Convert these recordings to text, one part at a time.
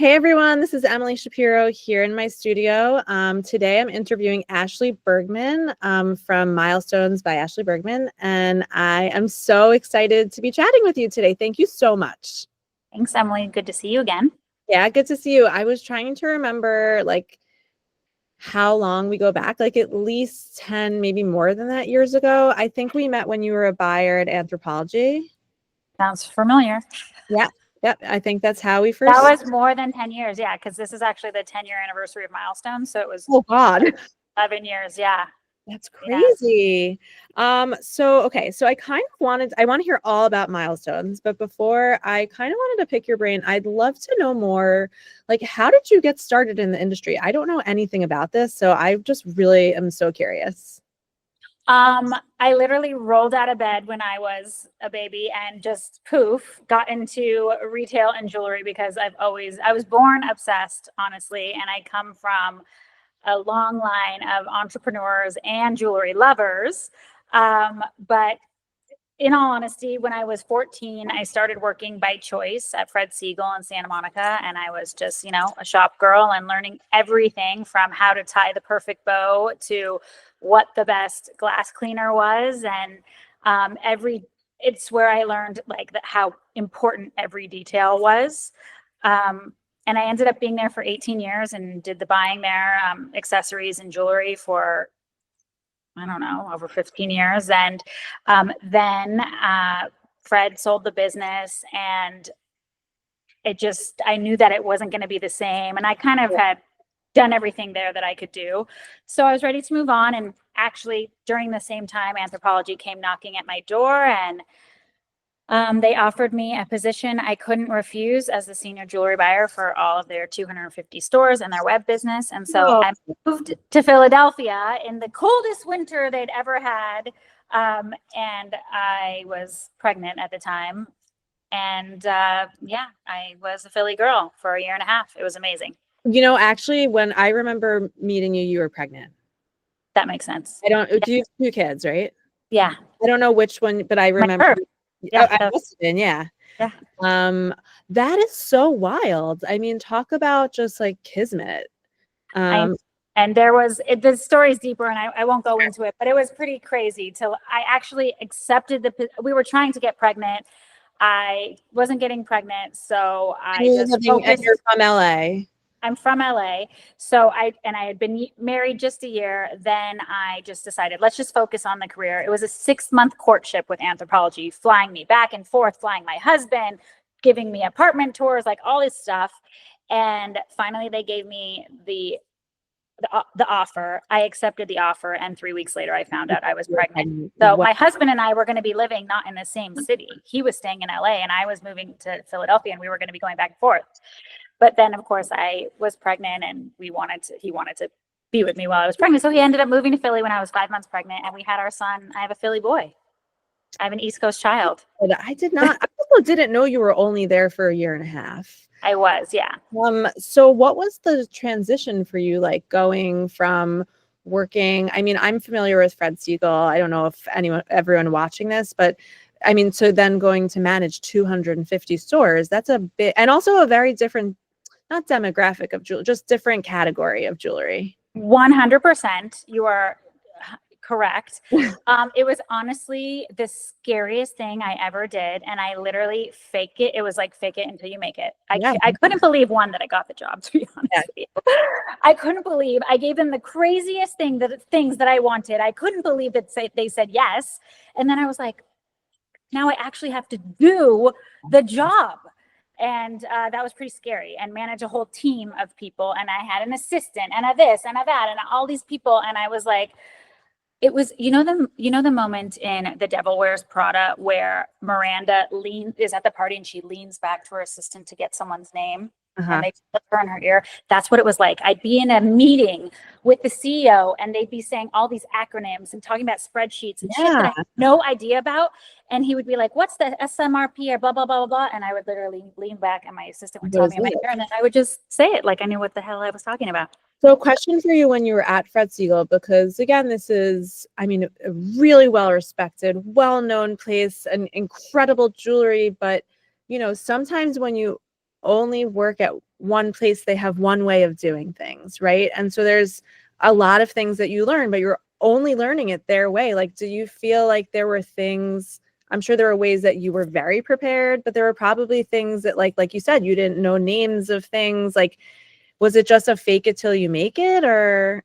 Hey everyone, this is Emilie Shapiro here in my studio. Today I'm interviewing Ashleigh Bergman from Milestones by Ashleigh Bergman, and I am so excited to be chatting with you today. Thank you so much. Thanks, Emily. Good to see you again. Yeah, good to see you. I was trying to remember how long we go back, like at least 10, maybe more than that years ago. I think we met when you were a buyer at Anthropology. Sounds familiar. Yeah. Yep, I think that's how we first. That was more than 10 years. Yeah, because this is actually the 10-year anniversary of Milestones. So it was Oh God. 11 years. Yeah. That's crazy. So I want to hear all about Milestones, but before I kind of wanted to pick your brain, I'd love to know more, like, how did you get started in the industry? I don't know anything about this, so I just really am so curious. I literally rolled out of bed when I was a baby and just poof, got into retail and jewelry because I was born obsessed, honestly. And I come from a long line of entrepreneurs and jewelry lovers. But in all honesty, when I was 14, I started working by choice at Fred Segal in Santa Monica. And I was just, a shop girl and learning everything from how to tie the perfect bow to what the best glass cleaner was. And it's where I learned how important every detail was. And I ended up being there for 18 years and did the buying there, accessories and jewelry for, I don't know, over 15 years. And then Fred sold the business, and I knew that it wasn't going to be the same. And I kind of had done everything there that I could do. So I was ready to move on. And actually, during the same time, Anthropology came knocking at my door, and they offered me a position I couldn't refuse as the senior jewelry buyer for all of their 250 stores and their web business. And so I moved to Philadelphia in the coldest winter they'd ever had. And I was pregnant at the time. And I was a Philly girl for a year and a half. It was amazing. Actually, when I remember meeting you, you were pregnant. That makes sense. Do you have 2 kids, right? Yeah. I don't know which one, but I remember. Yeah. I must have been, yeah. Yeah. That is so wild. I mean, talk about just like kismet. And the story's deeper, and I won't go into it, but it was pretty crazy till I actually accepted we were trying to get pregnant. I wasn't getting pregnant, so you're from LA. I'm from LA. So I had been married just a year. Then I just decided, let's just focus on the career. It was a 6-month courtship with Anthropology, flying me back and forth, flying my husband, giving me apartment tours, like all this stuff. And finally they gave me the offer. I accepted the offer, and 3 weeks later I found out I was pregnant. So my husband and I were going to be living not in the same city. He was staying in LA and I was moving to Philadelphia, and we were going to be going back and forth. But then, of course, I was pregnant, and he wanted to be with me while I was pregnant. So he ended up moving to Philly when I was 5 months pregnant, and we had our son. I have a Philly boy. I have an East Coast child. I also didn't know you were only there for a year and a half. I was, yeah. So what was the transition for you, like going from working? I mean, I'm familiar with Fred Segal. I don't know if everyone watching this, but I mean, so then going to manage 250 stores, that's a bit, and also a very different, not demographic of jewelry, just different category of jewelry. 100%. You are correct. It was honestly the scariest thing I ever did. And I literally fake it. It was like fake it until you make it. I couldn't believe, one, that I got the job, to be honest with you. I couldn't believe I gave them the craziest things that I wanted. I couldn't believe that they said yes. And then I was like, now I actually have to do the job. And that was pretty scary, and manage a whole team of people. And I had an assistant and a this and a that and all these people. And I was like, it was, the moment in The Devil Wears Prada where Miranda is at the party and she leans back to her assistant to get someone's name. And they put her in her ear. That's what it was like. I'd be in a meeting with the CEO, and they'd be saying all these acronyms and talking about spreadsheets and shit that I had no idea about. And he would be like, what's the SMRP or blah, blah, blah, blah, blah. And I would literally lean back, and my assistant would tell me in my ear, and then I would just say it like I knew what the hell I was talking about. So question for you when you were at Fred Segal, because again, this is, I mean, a really well-respected, well-known place, and incredible jewelry. But, sometimes when you only work at one place, they have one way of doing things, right? And so there's a lot of things that you learn, but you're only learning it their way. Like, do you feel like there were things, I'm sure there were ways that you were very prepared, but there were probably things that like you said, you didn't know names of things. Like, was it just a fake it till you make it, or?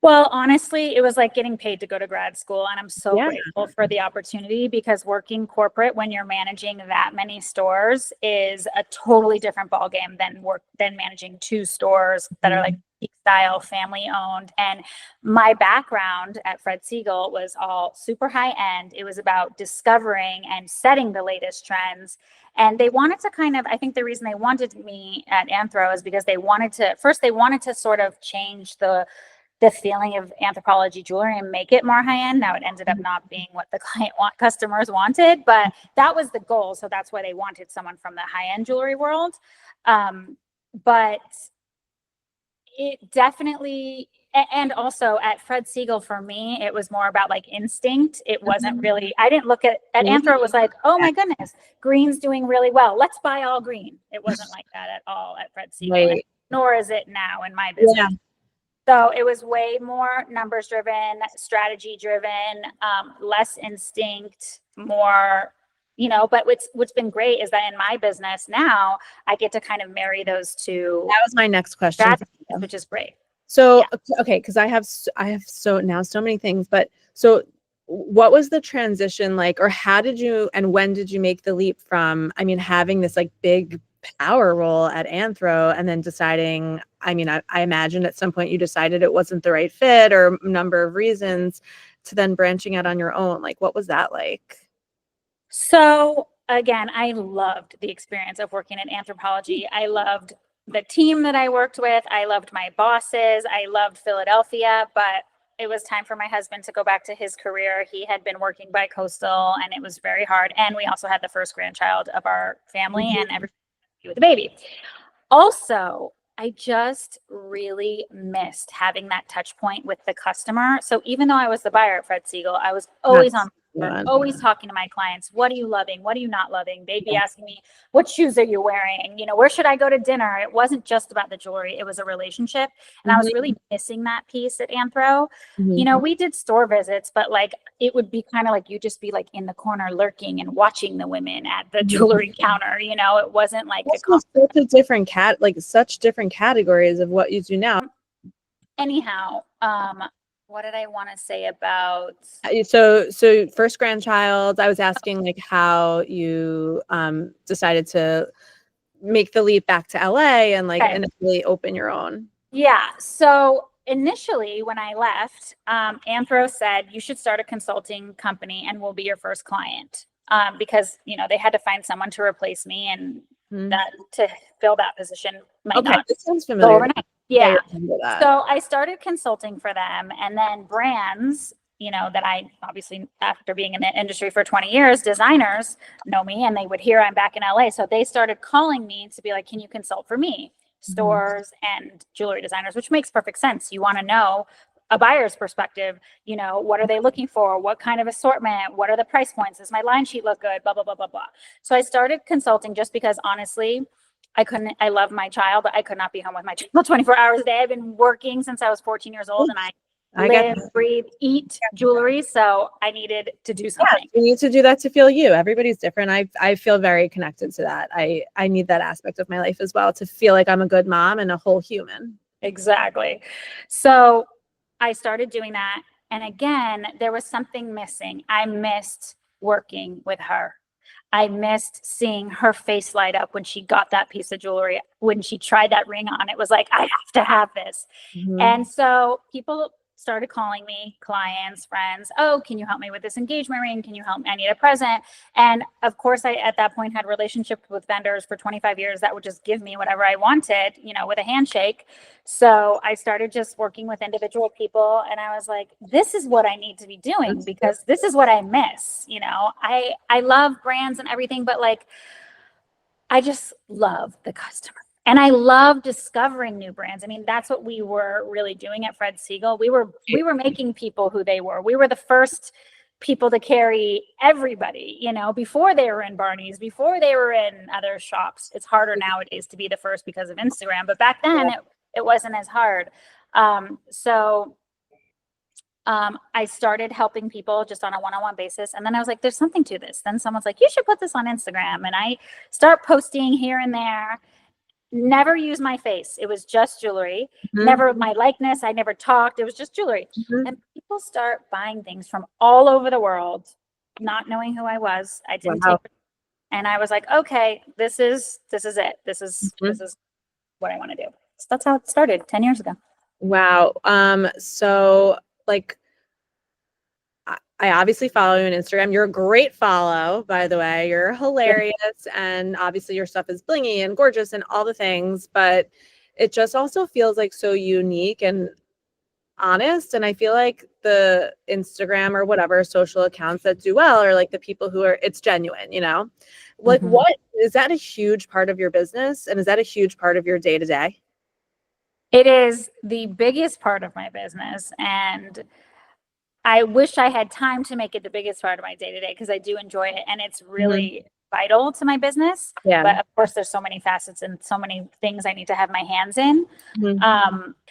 Well, honestly, it was like getting paid to go to grad school. And I'm so Yeah. grateful for the opportunity, because working corporate when you're managing that many stores is a totally different ballgame than managing 2 stores that are like style, family owned. And my background at Fred Siegel was all super high end. It was about discovering and setting the latest trends. And they wanted to kind of, I think the reason they wanted me at Anthro is because they wanted to sort of change the feeling of Anthropologie jewelry and make it more high end. Now it ended up not being what the customers wanted, but that was the goal. So that's why they wanted someone from the high end jewelry world. But it definitely, and also at Fred Siegel, for me, it was more about like instinct. It wasn't really, I didn't look at Anthro, it was like, oh my goodness, green's doing really well, let's buy all green. It wasn't like that at all at Fred Siegel, Right. nor is it now in my business. Yeah. So it was way more numbers driven, strategy driven, less instinct, more, but what's been great is that in my business now, I get to kind of marry those two. That was my next question, which is great. So, okay, because I have so many things, but so what was the transition like, or how did you and when did you make the leap from, I mean, having this like big power role at Anthro and then deciding, I mean, I imagine at some point you decided it wasn't the right fit or a number of reasons, to then branching out on your own. Like, what was that like? So again, I loved the experience of working in Anthropologie. I loved the team that I worked with. I loved my bosses. I loved Philadelphia, but it was time for my husband to go back to his career. He had been working by coastal and it was very hard. And we also had the first grandchild of our family and everything with the baby. Also, I just really missed having that touch point with the customer. So even though I was the buyer at Fred Siegel, I was always always talking to my clients. What are you loving? What are you not loving? They'd be asking me, what shoes are you wearing? Where should I go to dinner? It wasn't just about the jewelry. It was a relationship. And I was really missing that piece at Anthro. We did store visits, but like, it would be kind of like, you just be like in the corner lurking and watching the women at the jewelry counter. It wasn't like such a different such different categories of what you do now. Anyhow, what did I want to say about? So first grandchild, I was asking like how you decided to make the leap back to LA and like initially open your own. Yeah. So initially when I left, Anthro said, you should start a consulting company and we'll be your first client. Because, they had to find someone to replace me, and that to fill that position might not. This sounds familiar. Overnight. Yeah. So I started consulting for them, and then brands, that I obviously, after being in the industry for 20 years, designers know me and they would hear I'm back in LA. So they started calling me to be like, can you consult for me? Stores and jewelry designers, which makes perfect sense. You want to know a buyer's perspective, what are they looking for? What kind of assortment? What are the price points? Does my line sheet look good? Blah, blah, blah, blah, blah. So I started consulting just because honestly, I love my child, but I could not be home with my child 24 hours a day. I've been working since I was 14 years old, and I live, breathe, eat jewelry. So I needed to do something. You need to do that to feel you. Everybody's different. I feel very connected to that. I need that aspect of my life as well, to feel like I'm a good mom and a whole human. Exactly. So I started doing that. And again, there was something missing. I missed working with her. I missed seeing her face light up when she got that piece of jewelry, when she tried that ring on. It was like, I have to have this. And so people started calling me, clients, friends, oh, can you help me with this engagement ring? Can you help me? I need a present. And of course, I, at that point, had relationships with vendors for 25 years that would just give me whatever I wanted, with a handshake. So I started just working with individual people, and I was like, this is what I need to be doing, because this is what I miss. I love brands and everything, but like, I just love the customer. And I love discovering new brands. I mean, that's what we were really doing at Fred Siegel. We were making people who they were. We were the first people to carry everybody, you know, before they were in Barney's, before they were in other shops. It's harder nowadays to be the first because of Instagram, but back then it wasn't as hard. I started helping people just on a one-on-one basis. And then I was like, there's something to this. Then someone's like, you should put this on Instagram. And I start posting here and there. Never use my face. It was just jewelry. Never my likeness. I never talked. It was just jewelry. And people start buying things from all over the world, not knowing who I was. I didn't take it. And I was like, okay, this is it. This is what I want to do. So that's how it started 10 years ago. Wow. So like, I obviously follow you on Instagram. You're a great follow, by the way. You're hilarious. And obviously your stuff is blingy and gorgeous and all the things, but it just also feels like so unique and honest. And I feel like the Instagram or whatever social accounts that do well are like the people who are, it's genuine, you know? Like what, is that a huge part of your business? And is that a huge part of your day to day? It is the biggest part of my business. And I wish I had time to make it the biggest part of my day to day because I do enjoy it and it's really vital to my business. Yeah. But of course, there's so many facets and so many things I need to have my hands in.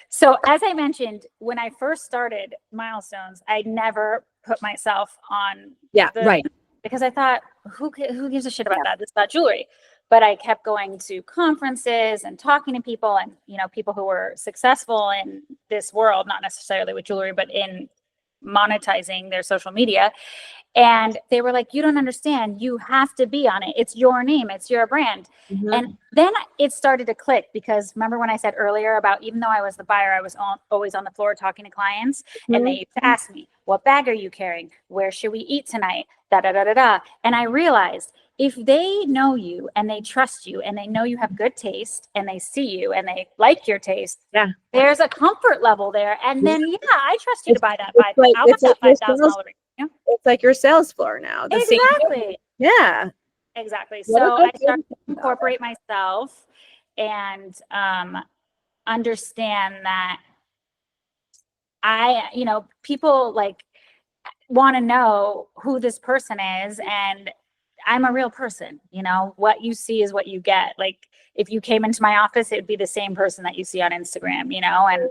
So as I mentioned, when I first started Milestones, I never put myself on. Because I thought, who gives a shit about that? It's not jewelry. But I kept going to conferences and talking to people and, you know, people who were successful in this world, not necessarily with jewelry, but in monetizing their social media. And they were like, you don't understand. You have to be on it. It's your name. It's your brand. And then it started to click because remember when I said earlier about even though I was the buyer, I was always on the floor talking to clients and they used to ask me, what bag are you carrying? Where should we eat tonight? Da, da, da, da, da. And I realized if they know you and they trust you and they know you have good taste and they see you and they like your taste, there's a comfort level there. And then, I trust you to buy that. I want that $5,000 ring. You know? It's like your sales floor now. Exactly. Yeah. Exactly. So I started to incorporate myself and understand that people like want to know who this person is and I'm a real person, you know, what you see is what you get. Like if you came into my office, it would be the same person that you see on Instagram, you know, and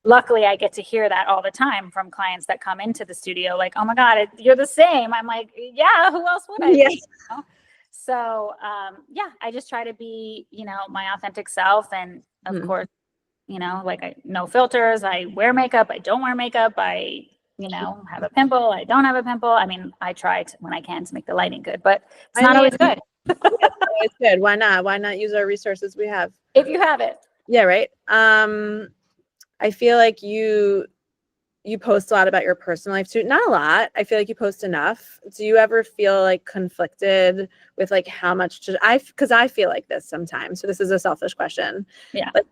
luckily I get to hear that all the time from clients that come into the studio, like, oh my God, you're the same. I'm like, yeah, who else would I be? You know? So, I just try to be, you know, my authentic self. And of course, you know, like no filters, I wear makeup, I don't wear makeup, I have a pimple, I don't have a pimple. I mean, I try when I can to make the lighting good, but it's not always good. It's good. Why not? Why not use our resources we have? If you have it. Yeah, right. I feel like you post a lot about your personal life too. Not a lot. I feel like you post enough. Do you ever feel like conflicted with like how much because I feel like this sometimes. So this is a selfish question. Yeah. Like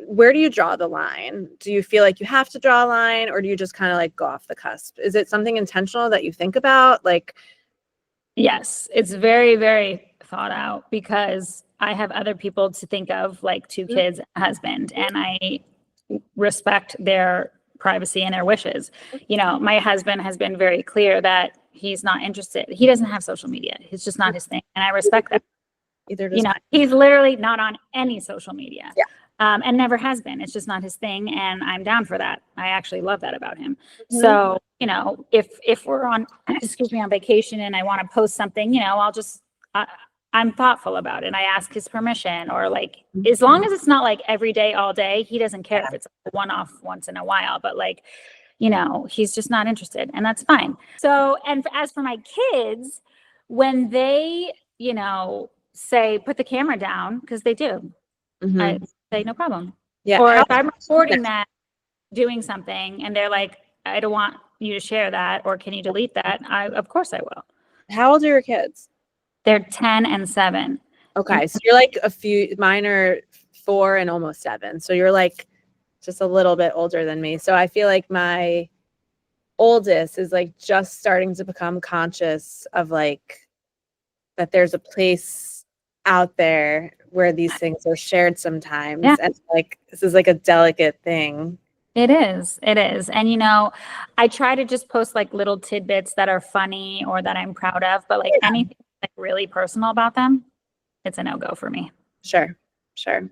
where do you draw the line? Do you feel like you have to draw a line or do you just kind of like go off the cusp? Is it something intentional that you think about? Like, yes, it's very, very thought out because I have other people to think of, like 2 kids, a husband, and I respect their privacy and their wishes. You know, my husband has been very clear that he's not interested. He doesn't have social media. It's just not his thing. And I respect that. He's literally not on any social media. Yeah. And never has been. It's just not his thing. And I'm down for that. I actually love that about him. So, you know, if we're on vacation and I want to post something, you know, I'm thoughtful about it. And I ask his permission or like, as long as it's not like every day, all day, he doesn't care if it's a one-off once in a while, but like, you know, he's just not interested and that's fine. So, and as for my kids, when they, you know, say, put the camera down, because they do, I say, no problem. Yeah. Or if I'm recording that, doing something and they're like, I don't want you to share that, or can you delete that? Of course I will. How old are your kids? They're 10 and 7. Okay. So you're like mine are 4 and almost 7. So you're like just a little bit older than me. So I feel like my oldest is like just starting to become conscious of like that there's a place out there where these things are shared sometimes. And like, this is like a delicate thing. It is. It is. And, I try to just post like little tidbits that are funny or that I'm proud of, but like Yeah. anything like really personal about them, it's a no-go for me. Sure. Sure.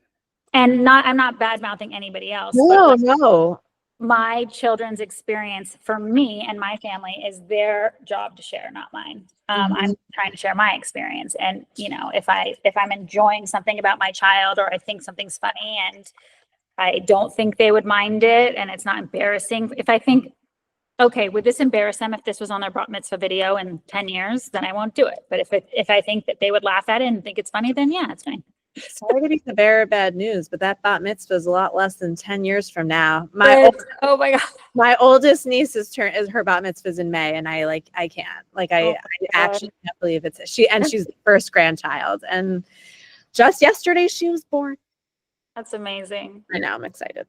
And I'm not bad mouthing anybody else, but No, like no. my children's experience for me and my family is their job to share, not mine. I'm trying to share my experience. And, if I'm enjoying something about my child, or I think something's funny and I don't think they would mind it and it's not embarrassing. If I think, okay, would this embarrass them if this was on their bat mitzvah video in 10 years, then I won't do it. But if I think that they would laugh at it and think it's funny, then yeah, it's fine. Sorry to be the bearer of bad news, but that bat mitzvah is a lot less than 10 years from now. Oh my God. My oldest niece is her bat mitzvah is in May, and I can't. I actually can't believe she's the first grandchild. And just yesterday she was born. That's amazing. I know, I'm excited.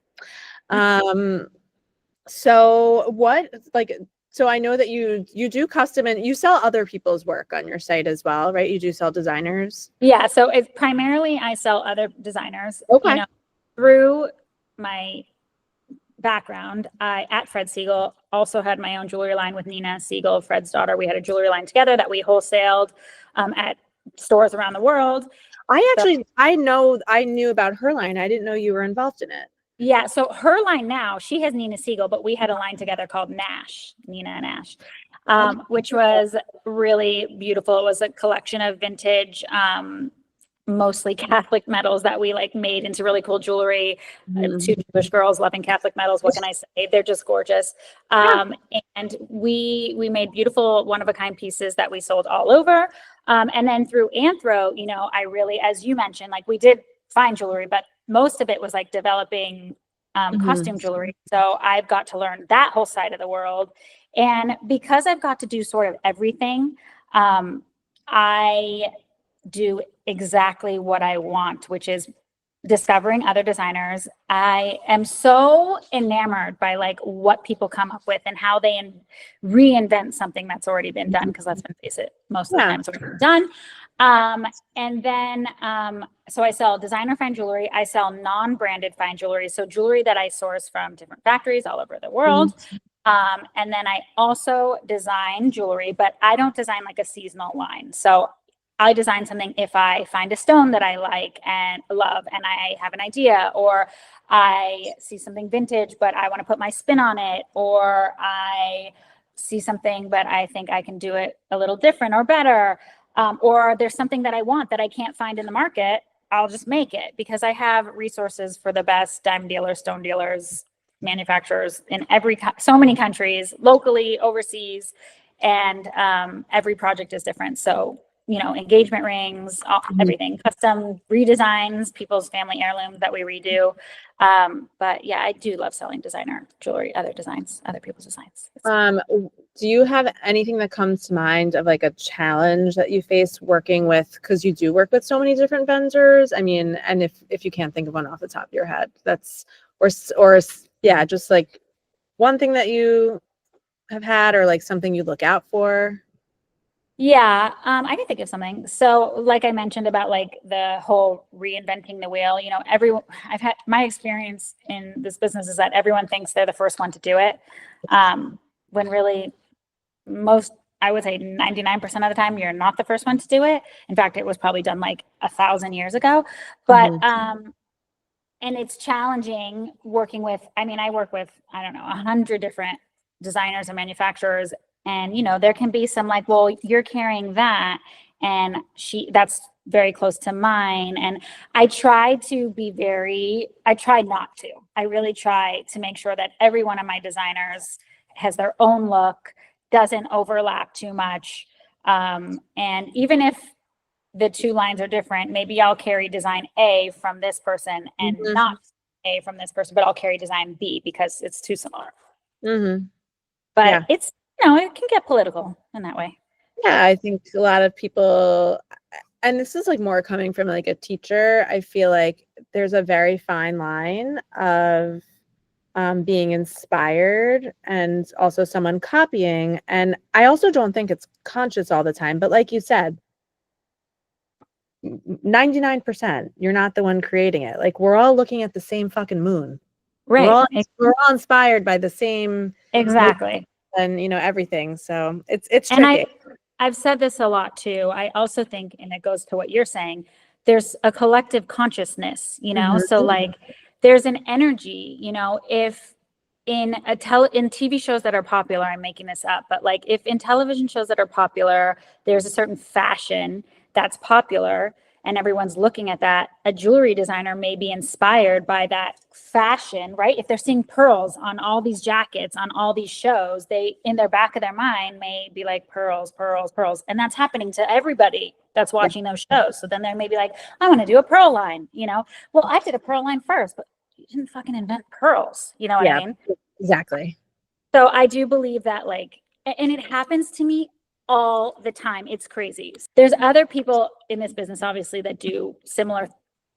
So I know that you do custom and you sell other people's work on your site as well, right? You do sell designers. Yeah. So it's primarily I sell other designers. Okay. Through my background, I at Fred Siegel also had my own jewelry line with Nina Siegel, Fred's daughter. We had a jewelry line together that we wholesaled at stores around the world. I knew about her line. I didn't know you were involved in it. Yeah, so her line now, she has Nina Siegel, but we had a line together called Nash, Nina and Ash, which was really beautiful. It was a collection of vintage, mostly Catholic medals that we made into really cool jewelry. Two Jewish girls loving Catholic medals. What can I say? They're just gorgeous. And we made beautiful one-of-a-kind pieces that we sold all over. And then through Anthro, I really, as you mentioned, we did fine jewelry, but most of it was developing costume jewelry. So I've got to learn that whole side of the world. And because I've got to do sort of everything, I do exactly what I want, which is discovering other designers. I am so enamored by what people come up with and how they reinvent something that's already been done. Because let's face it, most of the time it's already been done. And then, so I sell designer fine jewelry. I sell non-branded fine jewelry. So jewelry that I source from different factories all over the world. And then I also design jewelry, but I don't design a seasonal line. So I design something if I find a stone that I like and love and I have an idea, or I see something vintage, but I want to put my spin on it, or I see something, but I think I can do it a little different or better. Or there's something that I want that I can't find in the market. I'll just make it because I have resources for the best diamond dealers, stone dealers, manufacturers in so many countries, locally, overseas, and every project is different. So engagement rings, everything, custom redesigns, people's family heirlooms that we redo. But yeah, I do love selling designer jewelry, other people's designs. Do you have anything that comes to mind of a challenge that you face working with, because you do work with so many different vendors? I mean, and if you can't think of one off the top of your head, that's, or yeah, just one thing that you have had, or something you look out for. Yeah, I can think of something. So like I mentioned about the whole reinventing the wheel, I've had my experience in this business is that everyone thinks they're the first one to do it. When really I would say 99% of the time, you're not the first one to do it. In fact, it was probably done 1,000 years ago, but, and it's challenging working with, I work with, 100 different designers and manufacturers. And, there can be some well, you're carrying that and that's very close to mine. And I try not to. I really try to make sure that every one of my designers has their own look, doesn't overlap too much. And even if the two lines are different, maybe I'll carry design A from this person and not A from this person, but I'll carry design B because it's too similar. But it's, it can get political in that way. Yeah, I think a lot of people, and this is more coming from a teacher, I feel like there's a very fine line of being inspired and also someone copying. And I also don't think it's conscious all the time, but like you said, 99%, you're not the one creating it. We're all looking at the same fucking moon. Right. We're all inspired by the same Exactly. and everything. So it's And tricky. I've said this a lot too. I also think, and it goes to what you're saying, there's a collective consciousness, so Mhm. like there's an energy, if in TV shows that are popular, I'm making this up, but like if in television shows that are popular, there's a certain fashion that's popular and everyone's looking at that, a jewelry designer may be inspired by that fashion, right? If they're seeing pearls on all these jackets, on all these shows, they, in their back of their mind, may be like pearls, pearls, pearls. And that's happening to everybody that's watching those shows. So then they may be like, I want to do a pearl line, Well, I did a pearl line first, but you didn't fucking invent pearls. You know what I Yeah, mean? exactly. So I do believe that, like, and it happens to me all the time. It's crazy. There's other people in this business, obviously, that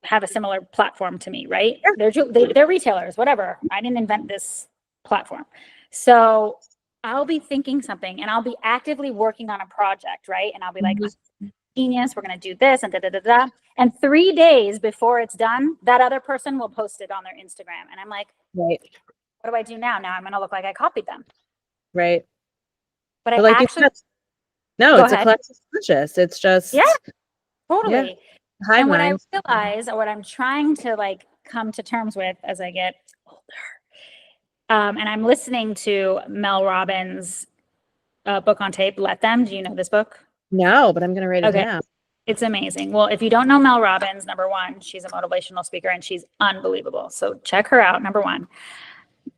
have a similar platform to me, right? They're retailers, whatever. I didn't invent this platform. So I'll be thinking something and I'll be actively working on a project, right? And I'll be like, genius, we're going to do this and da da da da. And 3 days before it's done, that other person will post it on their Instagram. And I'm like, Right. what do I do now? Now I'm going to look like I copied them. Right. But I But like you actually, said, no, go it's a ahead. collective conscious. It's Yeah, just yeah, totally. hive And what I mind. realize, or what I'm trying to like come to terms with as I get older, and I'm listening to Mel Robbins' book on tape, Let Them. Do you know this book? No, but I'm gonna write it Okay. down. It's amazing. Well, if you don't know Mel Robbins, number one, she's a motivational speaker and she's unbelievable. So check her out, number one.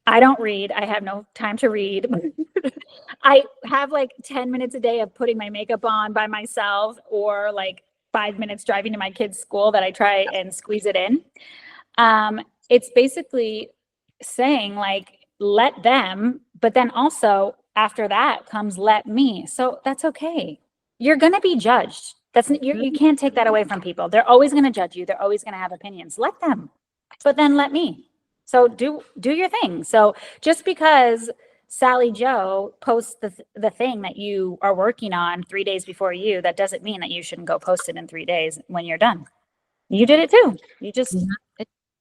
I don't read. I have no time to read. I have like 10 minutes a day of putting my makeup on by myself or like 5 minutes driving to my kids' school that I try and squeeze it in. It's basically saying like, let them, but then also after that comes let me. So that's okay. You're going to be judged. You can't take that away from people. They're always going to judge you. They're always going to have opinions. Let them, but then let me. So do your thing. So just because Sally Joe posts the thing that you are working on 3 days before you, that doesn't mean that you shouldn't go post it in 3 days when you're done. You did it too. It's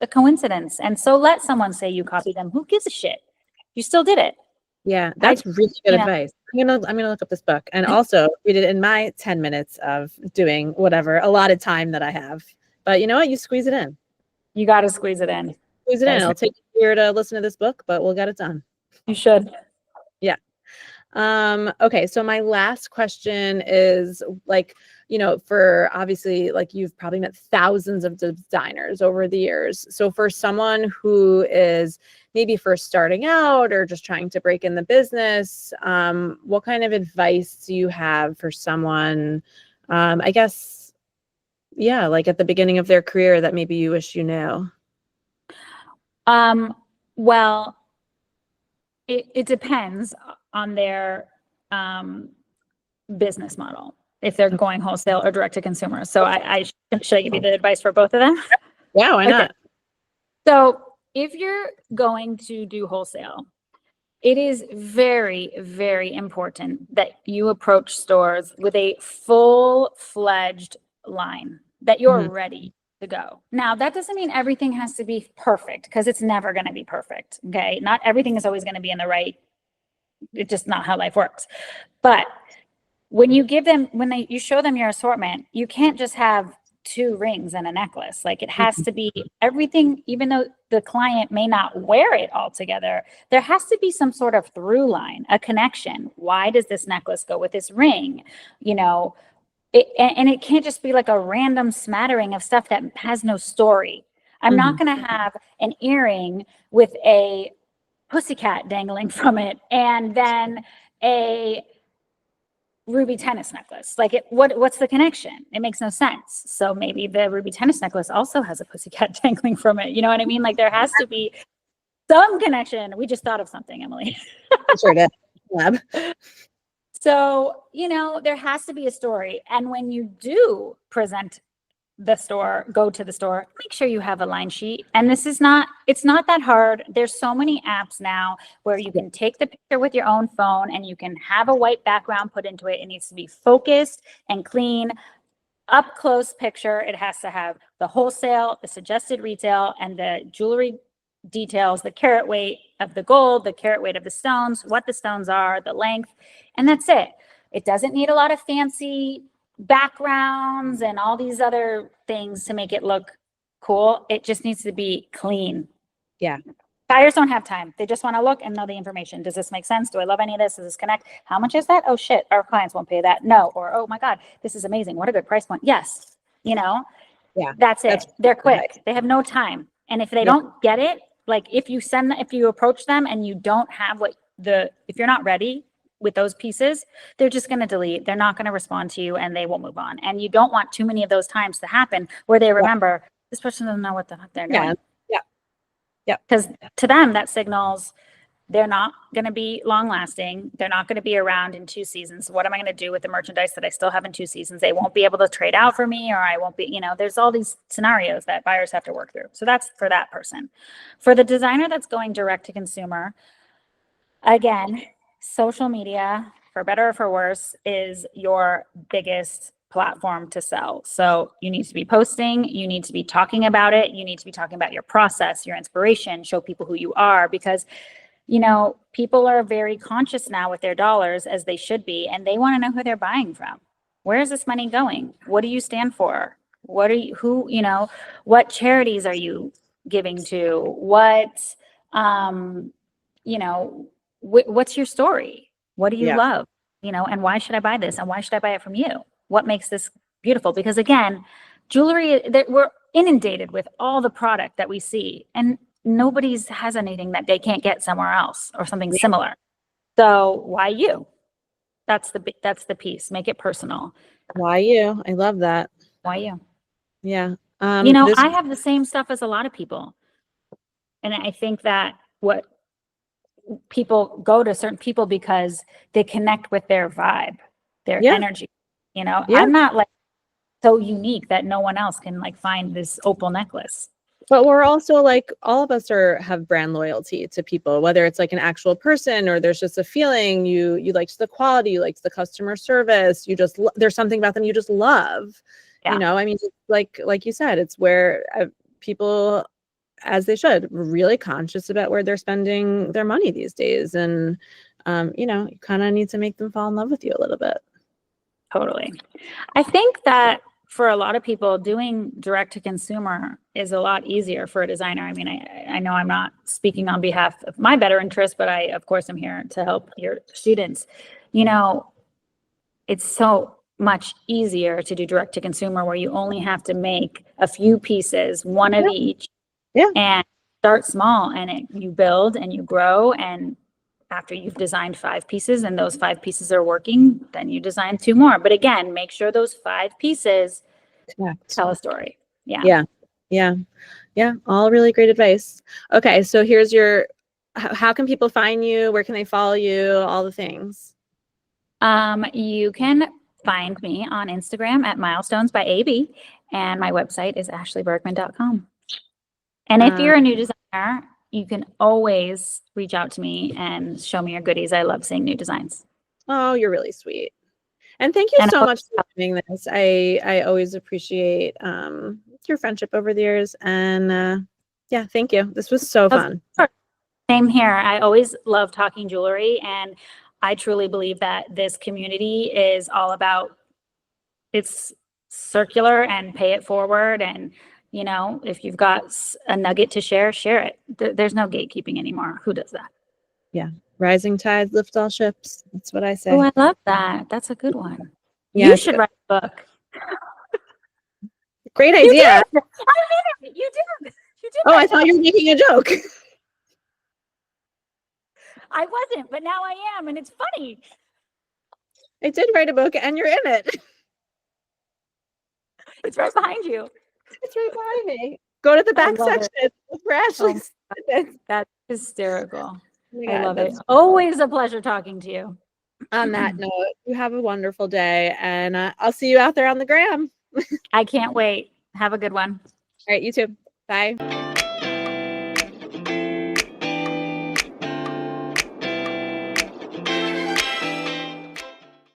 a coincidence. And so let someone say you copied them. Who gives a shit? You still did it. Yeah, that's really good advice. I'm gonna look up this book and also read it in my 10 minutes of doing whatever allotted time that I have. But you know what? You squeeze it in. You got to squeeze it in. Squeeze it in. It'll take you here to listen to this book, but we'll get it done. You should. Yeah. Okay, so my last question is like, for obviously like you've probably met thousands of designers over the years. So for someone who is maybe first starting out or just trying to break in the business, what kind of advice do you have for someone, I guess, yeah, like at the beginning of their career that maybe you wish you knew? Well, it depends on their business model, if they're going wholesale or direct to consumer. So should I give you the advice for both of them? Yeah, why not? So if you're going to do wholesale, it is very, very important that you approach stores with a full-fledged line, that you're ready to go. Now, that doesn't mean everything has to be perfect, because it's never going to be perfect. Okay. Not everything is always going to be in the right. It's just not how life works. But when you you show them your assortment, you can't just have 2 rings and a necklace. Like it has to be everything, even though the client may not wear it all together, there has to be some sort of through line, a connection. Why does this necklace go with this ring? And it can't just be like a random smattering of stuff that has no story. I'm not going to have an earring with a pussycat dangling from it and then a ruby tennis necklace. Like what's the connection? It makes no sense. So maybe the ruby tennis necklace also has a pussycat dangling from it. You know what I mean? Like there has to be some connection. We just thought of something, Emily. Sure did. Lab. So, there has to be a story. And when you do present go to the store, make sure you have a line sheet. And it's not that hard. There's so many apps now where you can take the picture with your own phone and you can have a white background put into it. It needs to be focused and clean, up close picture. It has to have the wholesale, the suggested retail, and the jewelry details the carat weight of the gold, the carat weight of the stones, what the stones are, the length, and that's it. It doesn't need a lot of fancy backgrounds and all these other things to make it look cool. It just needs to be clean. Yeah. Buyers don't have time. They just want to look and know the information. Does this make sense? Do I love any of this? Does this connect? How much is that? Oh shit, our clients won't pay that. No. Or, oh my God, this is amazing. What a good price point. Yes. You know, Yeah. that's it. They're quick. They have no time. And if they don't get it, like if you approach them and you don't have if you're not ready with those pieces, they're just going to delete. They're not going to respond to you and they will move on. And you don't want too many of those times to happen where they remember this person doesn't know what the fuck they're doing. Yeah. Because to them, that signals they're not going to be long lasting. They're not going to be around in 2 seasons. What am I going to do with the merchandise that I still have in 2 seasons? They won't be able to trade out for me, or I won't be, there's all these scenarios that buyers have to work through. So that's for that person. For the designer that's going direct to consumer, again, social media, for better or for worse, is your biggest platform to sell. So you need to be posting, you need to be talking about it, you need to be talking about your process, your inspiration, show people who you are, because people are very conscious now with their dollars, as they should be, and they want to know who they're buying from. Where is this money going? What do you stand for? What charities are you giving to? What's your story? What do you love? And why should I buy this? And why should I buy it from you? What makes this beautiful? Because again, jewelry, we're inundated with all the product that we see, and nobody's has anything that they can't get somewhere else or something similar. So why you? That's the piece. Make it personal. Why you? I love that. Why you? Yeah. I have the same stuff as a lot of people. And I think that what people go to certain people because they connect with their vibe, their energy. I'm not like so unique that no one else can like find this opal necklace. But we're also like, all of us have brand loyalty to people, whether it's like an actual person or there's just a feeling you liked the quality, you liked the customer service, there's something about them you just love. I mean, like you said, it's where people, as they should, really conscious about where they're spending their money these days. And, you kind of need to make them fall in love with you a little bit. Totally. I think that for a lot of people, doing direct to consumer is a lot easier for a designer. I mean, I know I'm not speaking on behalf of my better interest, but I, of course, am here to help your students. It's so much easier to do direct to consumer where you only have to make a few pieces, one of each, and start small, and you build and you grow. And after you've designed 5 pieces and those 5 pieces are working, then you design 2 more. But again, make sure those 5 pieces tell a story. Yeah. All really great advice. Okay. So here's how can people find you? Where can they follow you? All the things. You can find me on Instagram at Milestones by AB, and my website is ashleighbergman.com. And if you're a new designer, you can always reach out to me and show me your goodies. I love seeing new designs. Oh, you're really sweet. And thank you so much for doing this. I always appreciate your friendship over the years. And thank you. This was so fun. Same here. I always love talking jewelry. And I truly believe that this community is all about, it's circular and pay it forward. And if you've got a nugget to share it. There's no gatekeeping anymore. Who does that? Yeah. Rising tides lift all ships. That's what I say. Oh, I love that. That's a good one. Yeah, you should write a book. Great idea. You did. I mean it. You did. Oh, I thought you were making a joke. I wasn't, but now I am, and it's funny. I did write a book, and you're in it. It's right behind you. It's right behind me. Go to the back section. Look for Ashleigh. That's hysterical. I love it. Always a pleasure talking to you. On that note, you have a wonderful day, and I'll see you out there on the gram. I can't wait. Have a good one. All right, you too. Bye.